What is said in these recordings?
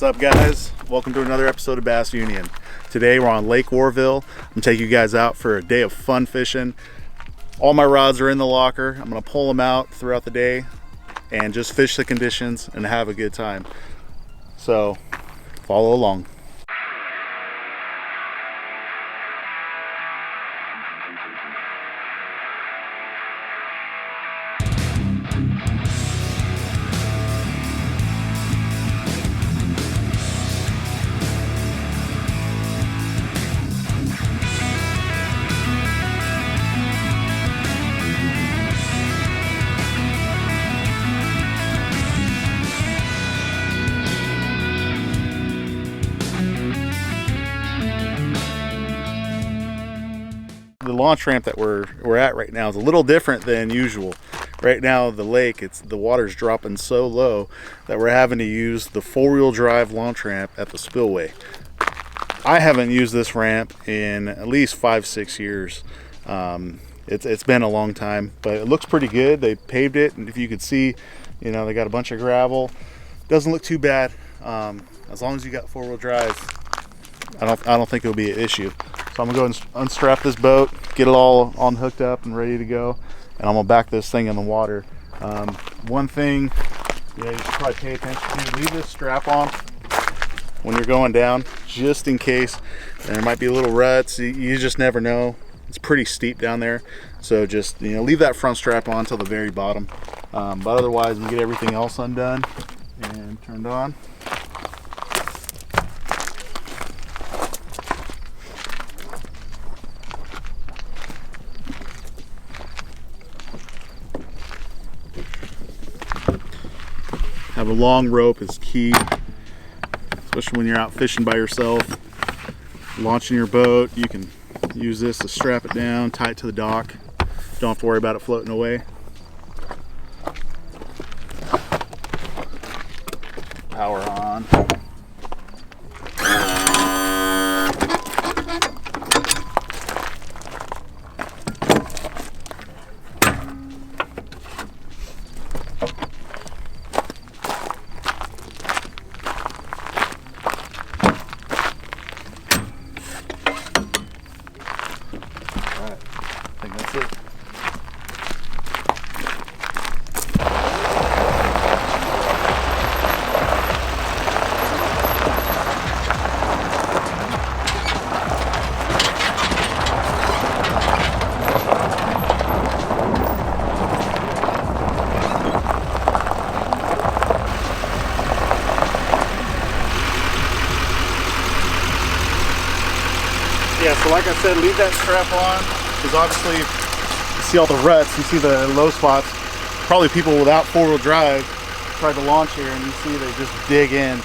What's up, guys? Welcome to another episode of Bass Union. Today we're on Lake Oroville. I'm gonna take you guys out for a day of fun fishing. All my rods are in the locker. I'm gonna pull them out throughout the day and just fish the conditions and have a good time. So follow along. The launch ramp that we're at right now is a little different than usual. Right now the lake, the water's dropping so low that we're having to use the four-wheel drive launch ramp at the spillway. I haven't used this ramp in at least 5-6 years. It's been a long time, but it looks pretty good. They paved it, and if you could see, you know, they got a bunch of gravel. Doesn't look too bad. As long as you got four-wheel drive, I don't think it'll be an issue. So I'm gonna go and unstrap this boat, get it all hooked up and ready to go, and I'm gonna back this thing in the water. One thing, you should probably pay attention to: leave this strap on when you're going down, just in case. And there might be little ruts. You just never know. It's pretty steep down there, so just leave that front strap on till the very bottom. But otherwise, we get everything else undone and turned on. Have a long rope is key, especially when you're out fishing by yourself. Launching your boat, you can use this to strap it down, tie it to the dock. Don't have to worry about it floating away. Power on. I think that's it. Yeah, so like I said, leave that strap on, because obviously you see all the ruts, you see the low spots. Probably people without four-wheel drive tried to launch here, and you see they just dig in.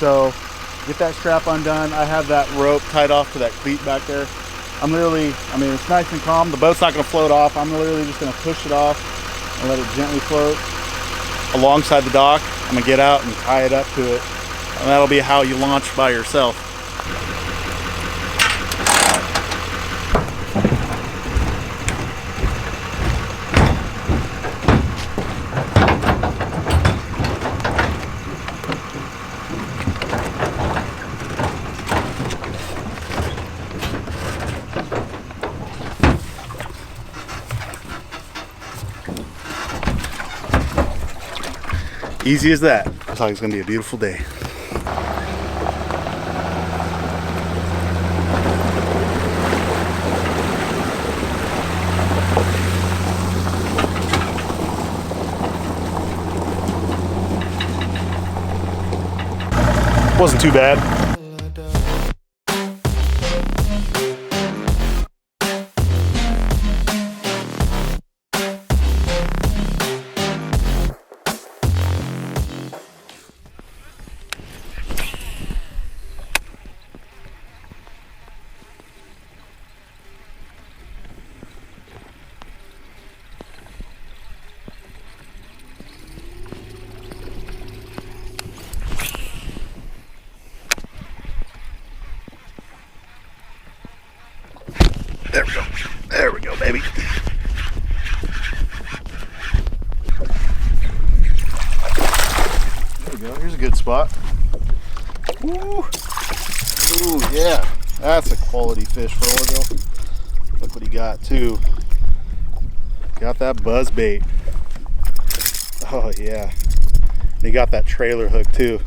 So get that strap undone. I have that rope tied off to that cleat back there. I'm literally, it's nice and calm. The boat's not going to float off. I'm literally just going to push it off and let it gently float alongside the dock. I'm going to get out and tie it up to it, and that'll be how you launch by yourself. Easy as that. Looks like it's gonna be a beautiful day. Wasn't too bad. There we go. There we go, baby. There we go. Here's a good spot. Ooh. Ooh, yeah. That's a quality fish for Oroville. Look what he got too. Got that buzzbait. Oh yeah. And he got that trailer hook too.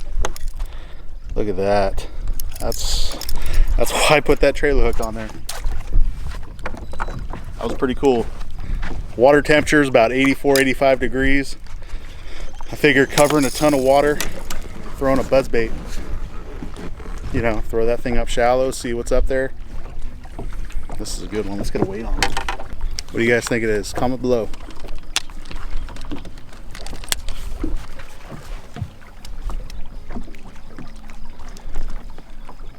Look at that. That's why I put that trailer hook on there. That was pretty cool. Water temperature is about 84, 85 degrees. I figure covering a ton of water, throwing a buzzbait, you know, throw that thing up shallow, see what's up there. This is a good one. Let's get a weight on it. What do you guys think it is? Comment below.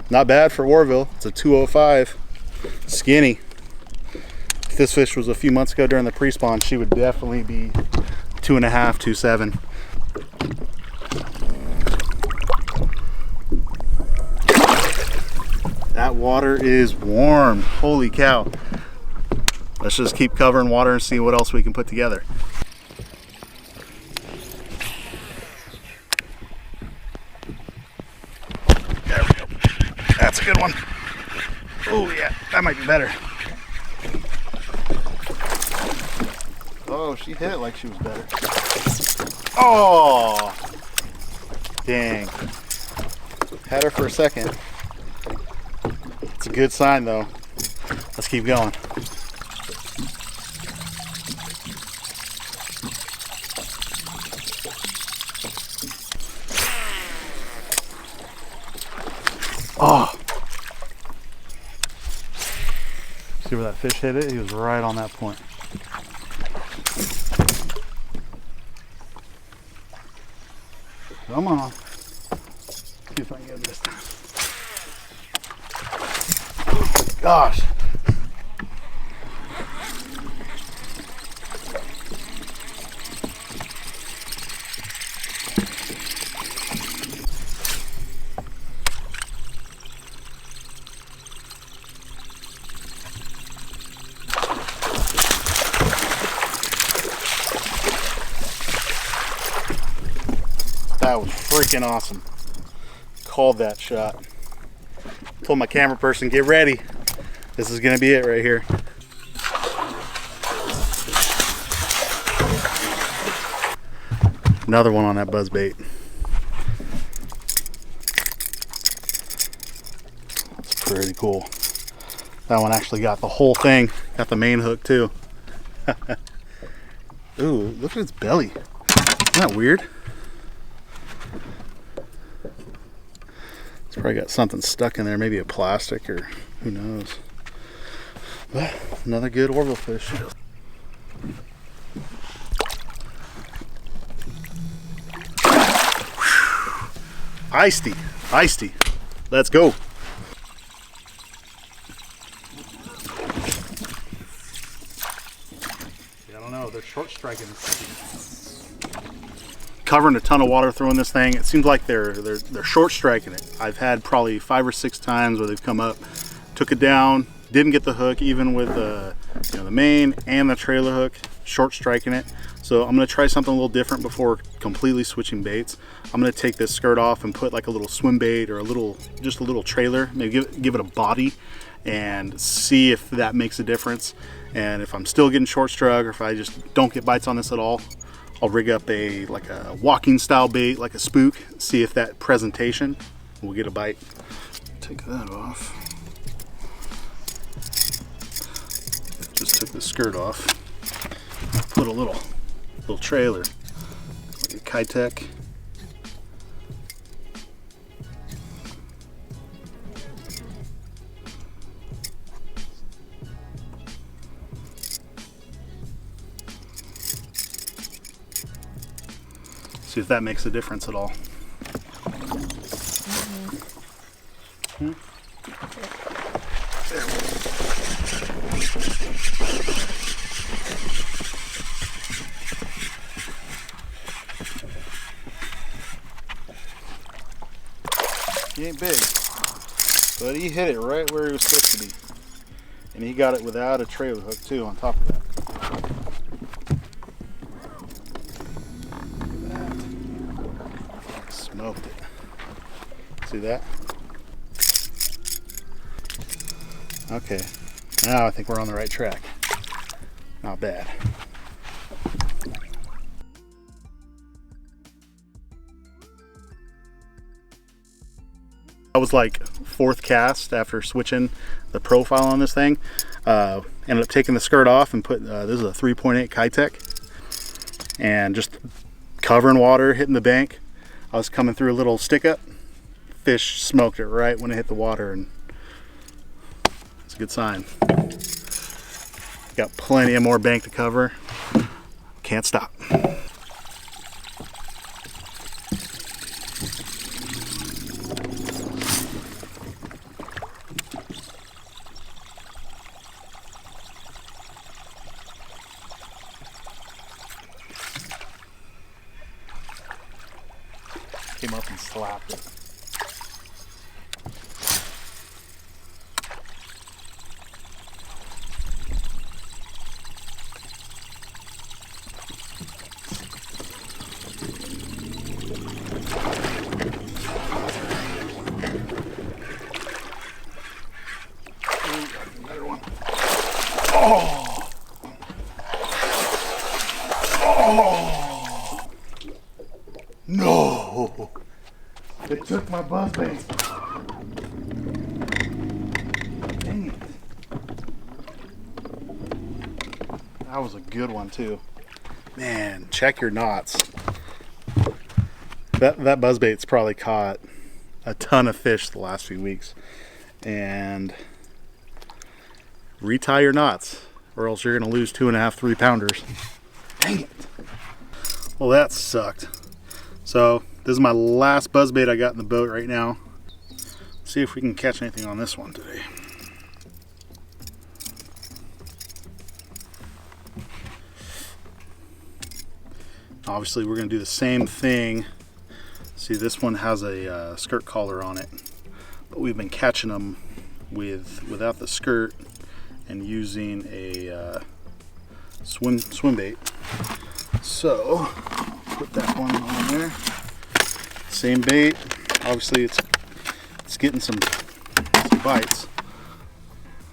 Not bad for Oroville. It's a 205. Skinny. If this fish was a few months ago during the pre-spawn, she would definitely be 2.5, 2.7. That water is warm. Holy cow. Let's just keep covering water and see what else we can put together. There we go. That's a good one. Oh yeah, that might be better. Oh, she hit it like she was better. Oh, dang. Had her for a second. It's a good sign though. Let's keep going. Oh. See where that fish hit it? He was right on that point. Come on. See if I can get him this time. Gosh. That was freaking awesome. Called that shot. Told my camera person, get ready. This is gonna be it right here. Another one on that buzzbait. That's pretty cool. That one actually got the whole thing. Got the main hook too. Ooh, look at its belly. Isn't that weird? It's probably got something stuck in there, maybe a plastic or who knows. But another good Oroville fish. Icedy, icedy. Let's go. I don't know, they're short striking. Covering a ton of water throwing this thing. It seems like they're short striking it. I've had probably 5 or 6 times where they've come up, took it down, didn't get the hook, even with the the main and the trailer hook, short striking it. So I'm gonna try something a little different before completely switching baits. I'm gonna take this skirt off and put like a little swim bait or just a little trailer, maybe give it a body and see if that makes a difference. And if I'm still getting short struck or if I just don't get bites on this at all, I'll rig up like a walking style bait, like a spook, see if that presentation will get a bite. Take that off. Just took the skirt off. Put a little trailer, like a Kitech. See if that makes a difference at all. Mm-hmm. He ain't big, but he hit it right where he was supposed to be. And he got it without a trailer hook too on top of that. Smoked it. See that? Okay, now I think we're on the right track. Not bad. I was like fourth cast after switching the profile on this thing. Ended up taking the skirt off and put, this is a 3.8 Kitech, and just covering water, hitting the bank. I was coming through a little stick up. Fish smoked it right when it hit the water, and it's a good sign. Got plenty of more bank to cover. Can't stop. Came up and slapped it. Another one. Oh! Oh! No! It took my buzzbait. Dang it. That was a good one too. Man, check your knots. That buzzbait's probably caught a ton of fish the last few weeks. And retie your knots, or else you're gonna lose 2.5, 3 pounders. Dang it. Well, that sucked. So this is my last buzzbait I got in the boat right now. Let's see if we can catch anything on this one today. Obviously we're gonna do the same thing. See, this one has a skirt collar on it, but we've been catching them without the skirt and using a swim bait. So put that one on there. Same bait. Obviously it's getting some bites.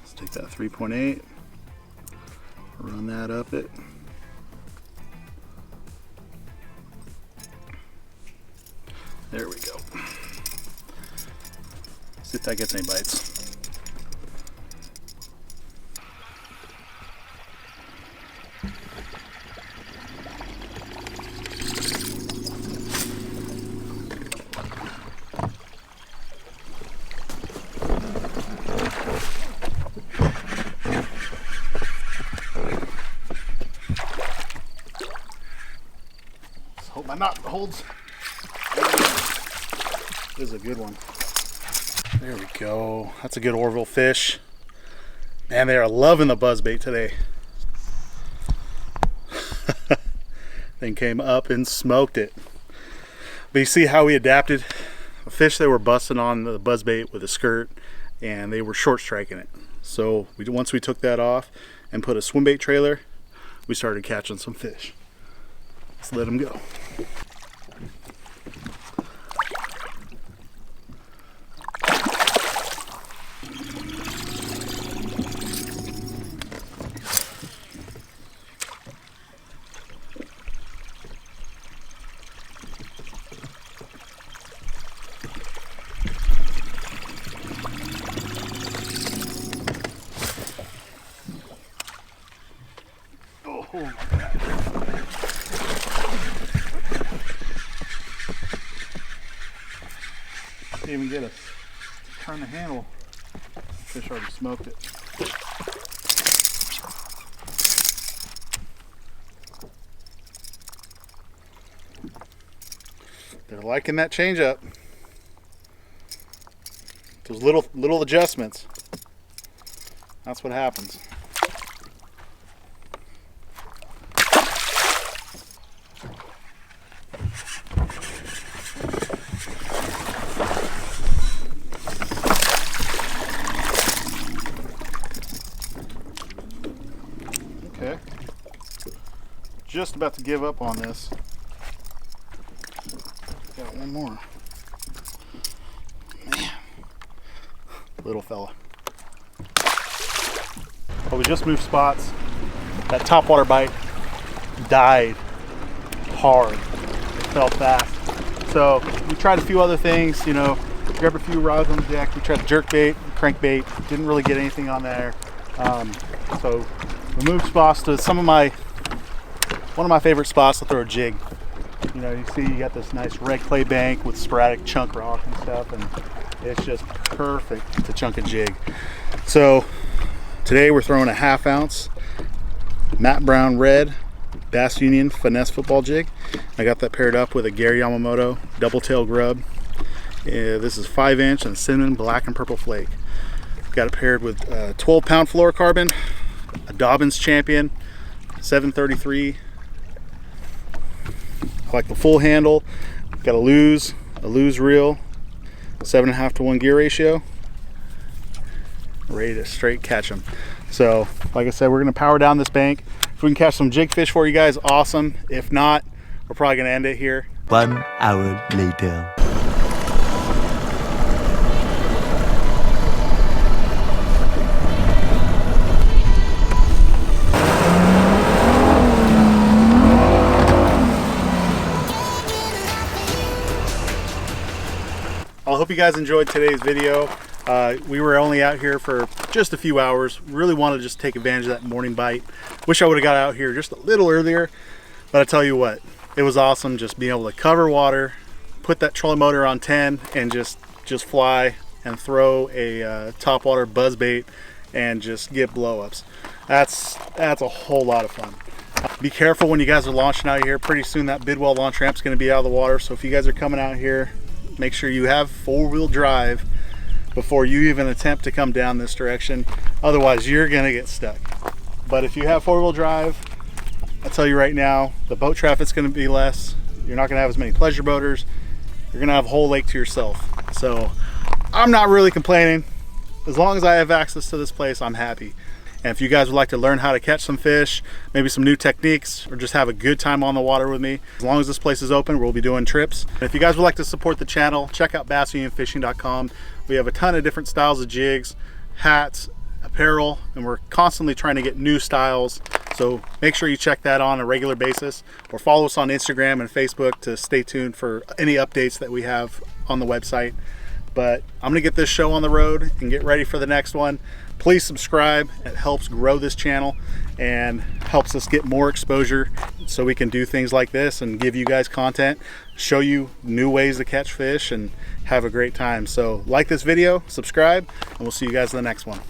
Let's take that 3.8, run that up it. There we go. See if that gets any bites. Let's hope my knot holds. This is a good one. There we go. That's a good Oroville fish. Man, they are loving the buzzbait today. Thing came up and smoked it. But you see how we adapted? The fish, they were busting on the buzzbait with a skirt, and they were short striking it. So once we took that off and put a swim bait trailer, we started catching some fish. Let's let them go. Oh my God. Can't even get us to turn the handle. Fish already smoked it. They're liking that change up. Those little adjustments. That's what happens. Okay, just about to give up on this. Got one more. little fella. Well, we just moved spots. That topwater bite died hard. It fell fast. So we tried a few other things, you know, grabbed a few rods on the deck. We tried jerk bait, crankbait, didn't really get anything on there. So we moved spots to one of my favorite spots to throw a jig. You know, you see you got this nice red clay bank with sporadic chunk rock and stuff, and it's just perfect to chunk a jig. So today we're throwing a 1/2 ounce Matt Brown red Bass Union finesse football jig. I got that paired up with a Gary Yamamoto double tail grub. This is 5-inch and cinnamon black and purple flake. Got it paired with 12-pound fluorocarbon, a Dobbins Champion 733. I like the full handle. Got a lose reel, 7.5 to 1 gear ratio. Ready to straight catch them. So, like I said, we're gonna power down this bank. If we can catch some jig fish for you guys, awesome. If not, we're probably gonna end it here. 1 hour later. I hope you guys enjoyed today's video. We were only out here for just a few hours. Really wanted to just take advantage of that morning bite. Wish I would have got out here just a little earlier, but I tell you what, it was awesome just being able to cover water, put that trolling motor on 10, and just fly and throw a topwater buzzbait and just get blowups. That's a whole lot of fun. Be careful when you guys are launching out here. Pretty soon that bidwell launch ramp's going to be out of the water, so if you guys are coming out here, make sure you have 4-wheel drive before you even attempt to come down this direction. Otherwise, you're gonna get stuck. But if you have 4-wheel drive, I tell you right now, the boat traffic's gonna be less. You're not gonna have as many pleasure boaters. You're gonna have a whole lake to yourself. So I'm not really complaining. As long as I have access to this place, I'm happy. And if you guys would like to learn how to catch some fish, maybe some new techniques, or just have a good time on the water with me, as long as this place is open, we'll be doing trips. And if you guys would like to support the channel, check out bassunionfishing.com. We have a ton of different styles of jigs, hats, apparel, and we're constantly trying to get new styles. So make sure you check that on a regular basis, or follow us on Instagram and Facebook to stay tuned for any updates that we have on the website. But I'm gonna get this show on the road and get ready for the next one. Please subscribe. It helps grow this channel and helps us get more exposure so we can do things like this and give you guys content, show you new ways to catch fish, and have a great time. So like this video, subscribe, and we'll see you guys in the next one.